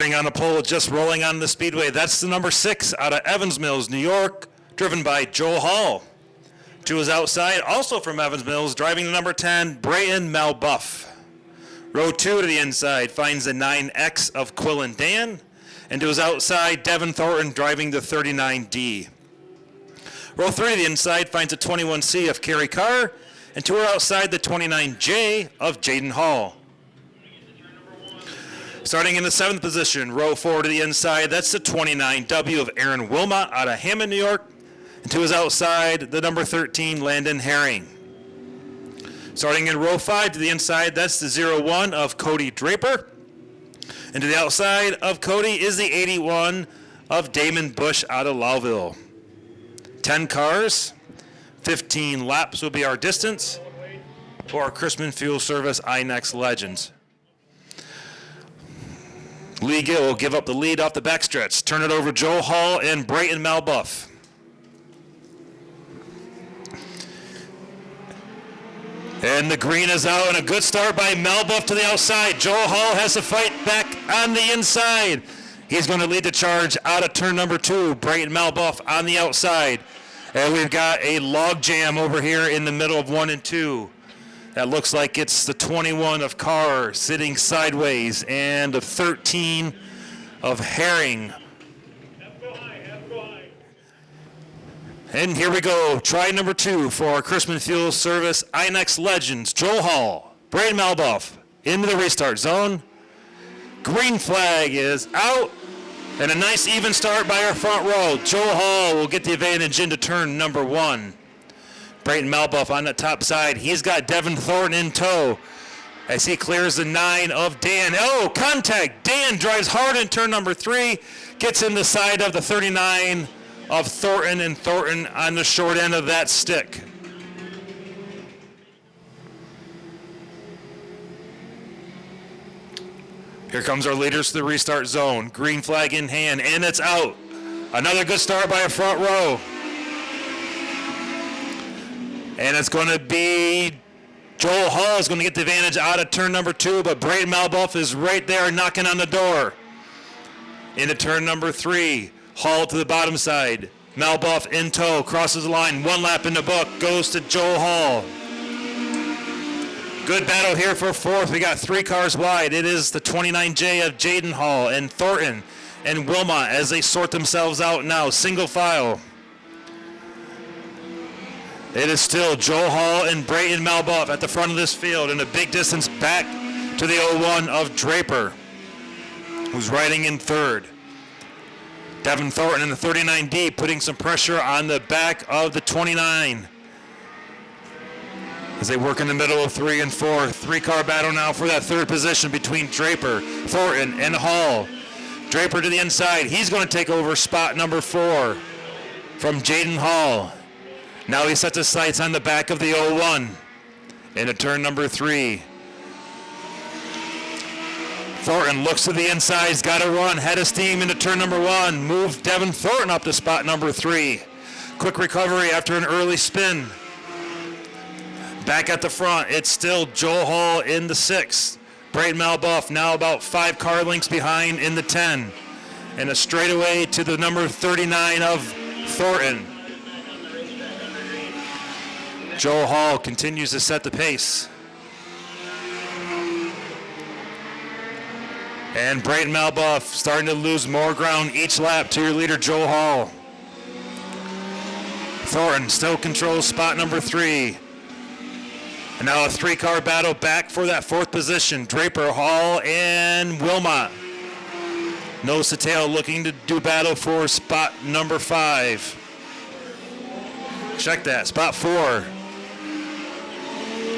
On a pole, just rolling on the speedway. That's the number 6 out of Evans Mills, New York, driven by Joe Hall. To his outside, also from Evans Mills, driving the number 10, Brayton Malbeuf. Row 2 to the inside finds the 9X of Quillon Dann. And to his outside, Devin Thornton driving the 39D. Row 3 to the inside finds the 21C of Carrie Carr. And to her outside, the 29J of Jayden Hall. Starting in the 7th position, row 4 to the inside, that's the 29W of Aaron Wilmot out of Hammond, New York. And to his outside, the number 13, Landen Herring. Starting in row 5 to the inside, that's the 01 of Cody Draper. And to the outside of Cody is the 81 of Damon Bush out of Lowville. 10 cars, 15 laps will be our distance for our Christman Fuel Service INEX Legends. Lee Gill will give up the lead off the backstretch. Turn it over to Joe Hall and Brayton Malbeuf. And the green is out, and a good start by Malbeuf to the outside. Joe Hall has to fight back on the inside. He's going to lead the charge out of turn number 2. Brayton Malbeuf on the outside. And we've got a log jam over here in the middle of 1 and 2. That looks like it's the 21 of Carr sitting sideways and the 13 of Herring. And here we go. Try number 2 for our Christman Fuel Service INEX Legends. Joe Hall, Brayton Malbeuf into the restart zone. Green flag is out. And a nice even start by our front row. Joe Hall will get the advantage into turn number 1. Brayton Malbeuf on the top side. He's got Devin Thornton in tow as he clears the 9 of Dan. Oh, contact. Dan drives hard in turn number 3, gets in the side of the 39 of Thornton, and Thornton on the short end of that stick. Here comes our leaders to the restart zone. Green flag in hand, and it's out. Another good start by a front row. And it's going to be Joel Hall is going to get the advantage out of turn number 2, but Brayton Malbeuf is right there knocking on the door. Into turn number 3, Hall to the bottom side. Malbeuf in tow, crosses the line, 1 lap in the book, goes to Joel Hall. Good battle here for 4th. We got 3 cars wide. It is the 29J of Jayden Hall and Thornton and Wilmot as they sort themselves out now, single file. It is still Joe Hall and Brayton Malbeuf at the front of this field, and a big distance back to the 01 of Draper, who's riding in 3rd. Devin Thornton in the 39D putting some pressure on the back of the 29 as they work in the middle of 3 and 4. 3-car battle now for that 3rd position between Draper, Thornton, and Hall. Draper to the inside. He's going to take over spot number 4 from Jayden Hall. Now he sets his sights on the back of the 01 into turn number 3. Thornton looks to the inside. He's got to run. Head of steam into turn number 1. Move Devin Thornton up to spot number 3. Quick recovery after an early spin. Back at the front, it's still Joe Hall in the 6th. Brayton Malbeuf now about 5 car lengths behind in the 10. And a straightaway to the number 39 of Thornton. Joe Hall continues to set the pace. And Brayton Malbeuf starting to lose more ground each lap to your leader, Joe Hall. Thornton still controls spot number 3. And now a 3-car battle back for that 4th position. Draper, Hall, and Wilmot. Nose to tail looking to do battle for spot number 5. Check that, spot 4.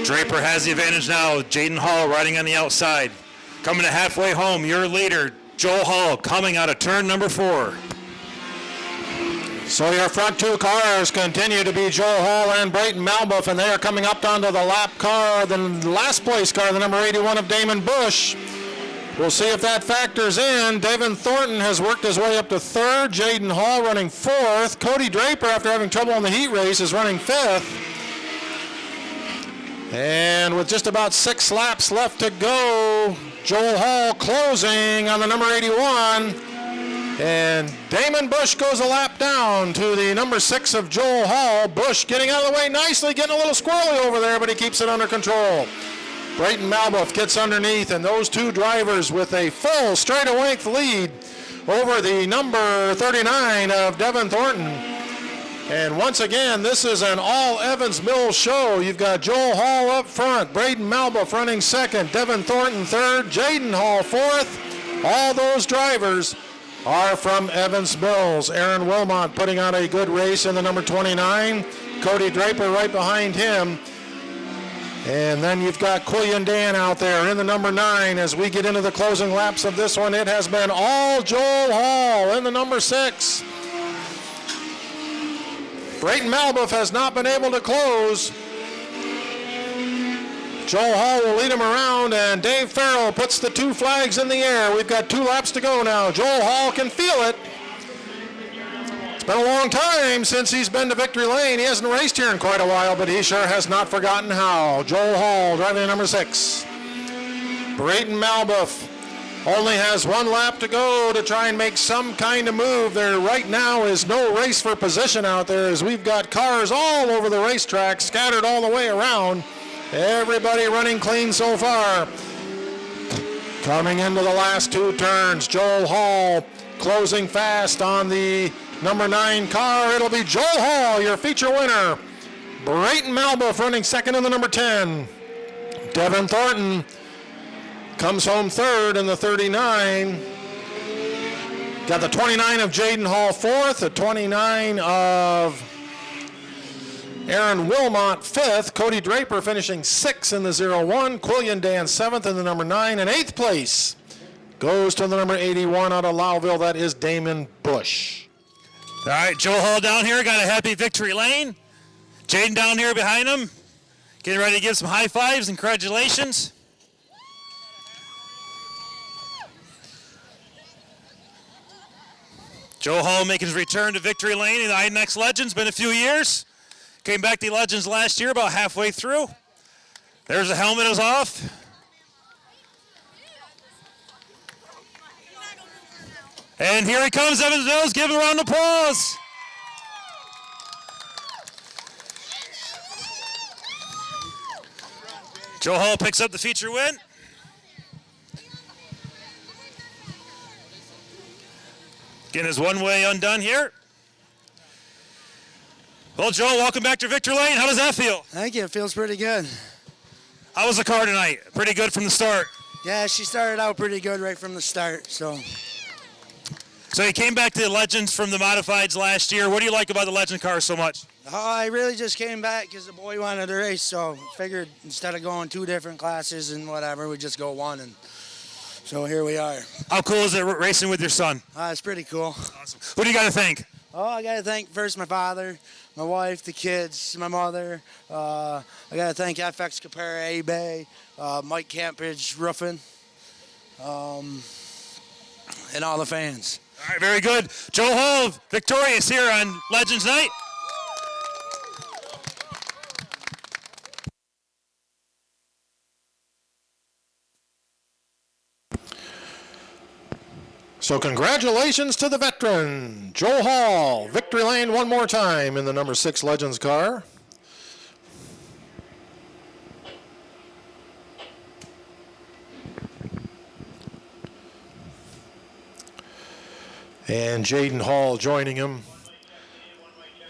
Draper has the advantage now. Jayden Hall riding on the outside. Coming to halfway home, your leader, Joe Hall, coming out of turn number 4. So your front 2 cars continue to be Joe Hall and Brayton Malbeuf, and they are coming up onto the lap car, the last place car, the number 81 of Damon Bush. We'll see if that factors in. Devin Thornton has worked his way up to 3rd. Jayden Hall running 4th. Cody Draper, after having trouble in the heat race, is running 5th. And with just about 6 laps left to go, Joel Hall closing on the number 81. And Damon Bush goes a lap down to the number 6 of Joel Hall. Bush getting out of the way nicely, getting a little squirrely over there, but he keeps it under control. Brayton Malbeuf gets underneath, and those two drivers with a full straight-length lead over the number 39 of Devin Thornton. And once again, this is an all Evans Mills show. You've got Joel Hall up front, Brayton Malbeuf running second, Devin Thornton third, Jayden Hall fourth. All those drivers are from Evans Mills. Aaron Wilmot putting on a good race in the number 29. Cody Draper right behind him. And then you've got Quillon Dann out there in the number 9. As we get into the closing laps of this one, it has been all Joel Hall in the number 6. Brayton Malbeuf has not been able to close. Joel Hall will lead him around, and Dave Farrell puts the 2 flags in the air. We've got 2 laps to go now. Joel Hall can feel it. It's been a long time since he's been to victory lane. He hasn't raced here in quite a while, but he sure has not forgotten how. Joel Hall driving number 6. Brayton Malbeuf only has 1 lap to go to try and make some kind of move. There right now is no race for position out there, as we've got cars all over the racetrack, scattered all the way around. Everybody running clean so far. Coming into the last 2 turns, Joel Hall closing fast on the number 9 car. It'll be Joel Hall, your feature winner. Brayton Malbeuf running second in the number 10. Devin Thornton comes home third in the 39. Got the 29 of Jayden Hall fourth, the 29 of Aaron Wilmot 5th, Cody Draper finishing 6th in the 01, Quillon Dann 7th in the number 9, and 8th place goes to the number 81 out of Lowville. That is Damon Bush. All right, Joel Hall down here got a happy victory lane. Jayden down here behind him, getting ready to give some high fives and congratulations. Joel Hall making his return to victory lane in the INEX Legends. Been a few years. Came back to the Legends last year, about halfway through. There's the helmet is off. And here he comes, Evans Mills. Give him a round of applause. Joel Hall picks up the feature win. Getting his one-way undone here. Well, Joel, welcome back to Victory Lane. How does that feel? Thank you. It feels pretty good. How was the car tonight? Pretty good from the start. Yeah, she started out pretty good right from the start. So you came back to the Legends from the Modifieds last year. What do you like about the Legend car so much? I really just came back because the boy wanted to race. So figured instead of going 2 different classes and whatever, we just go 1. And so here we are. How cool is it racing with your son? It's pretty cool. Awesome. Who do you got to thank? Oh, I got to thank first my father, my wife, the kids, my mother. I got to thank FX Capera, eBay, Mike Campage Roofing, and all the fans. All right, very good. Joel Hall, victorious here on Legends Night. So congratulations to the veteran, Joel Hall. Victory lane one more time in the number 6 Legends car. And Jayden Hall joining him.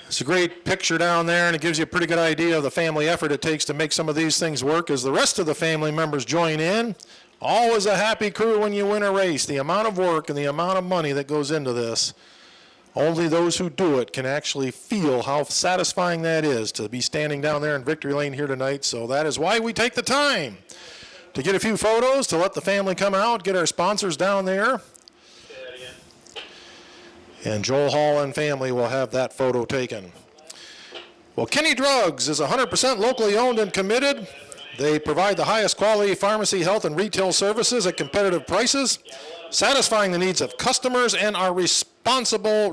It's a great picture down there, and it gives you a pretty good idea of the family effort it takes to make some of these things work as the rest of the family members join in. Always a happy crew when you win a race. The amount of work and the amount of money that goes into this, only those who do it can actually feel how satisfying that is to be standing down there in victory lane here tonight. So that is why we take the time to get a few photos, to let the family come out, get our sponsors down there. And Joel Hall and family will have that photo taken. Well, Kenny Drugs is 100% locally owned and committed. They provide the highest quality pharmacy, health, and retail services at competitive prices, satisfying the needs of customers and are responsible